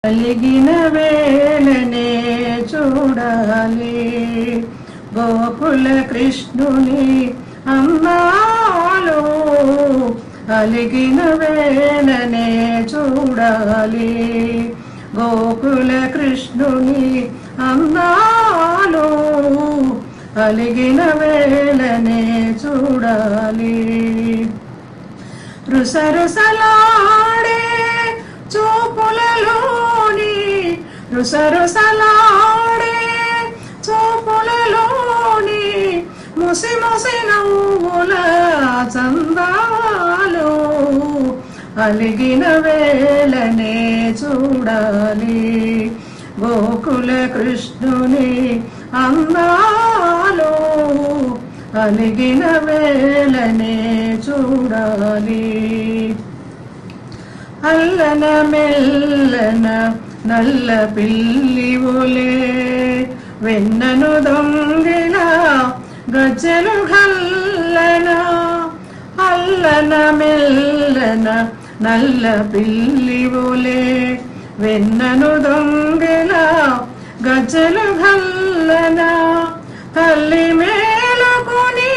కలిగిన వేళనే చూడాలి గోకుల కృష్ణుని అందాలు. కలిగిన వేళనే చూడాలి గోకుల కృష్ణుని అందాలు. కలిగిన వేళనే చూడాలి రుసరుసలాడే చూపులలోని రుసరుసలాడే చూపులలోని ముసి ముసి నవ్వుల చందాలు. అలిగిన వేళనే చూడాలి గోకుల కృష్ణుని అందాలు. అలిగిన వేళనే చూడాలి అల్లన మెల్లన నల్ల పిల్లివులే వెన్నను దొంగిల గజ్జెలు గల్లన. అల్లన మెల్లన నల్ల పిల్లివులే వెన్నను దొంగిల గజ్జెలు గల్లన. తల్లి మేలుకుని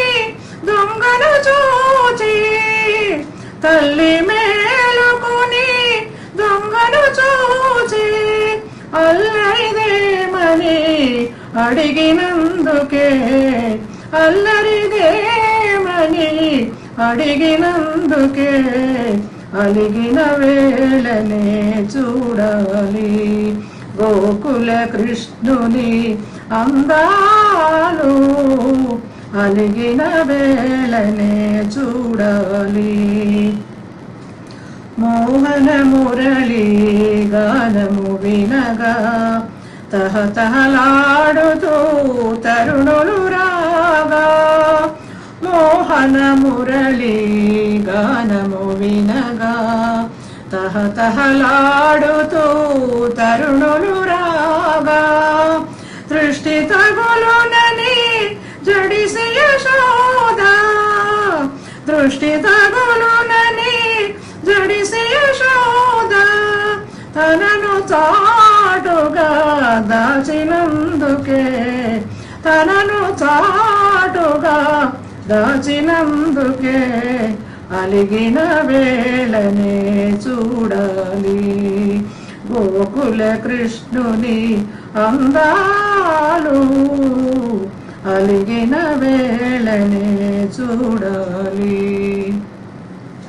దొంగను చూచి తల్లి మేలుకుని దొంగను చూచి అల్లరిదేమని అడిగినందుకే అల్లరిదేమని అడిగినందుకే అలిగిన వేళనే చూడాలి గోకుల కృష్ణుని అందాలు. అలిగిన వేళనే చూడాలి మోహన మురళి గానము వినగా తహతహలాడుతూ తరుణులు రాగా. మోహన మురళి గానము వినగా తహతహలాడుతూ తరుణులు రాగా. దృష్టి తగులునని జడిసి యశోద దృష్టి తగులునని జడిసి యశోద తనను చాటుగా దాచినందుకే తనను చాటుగా దాచినందుకే అలిగిన వేళనే చూడాలి గోకుల కృష్ణుని అందాలు. అలిగిన వేళనే చూడాలి.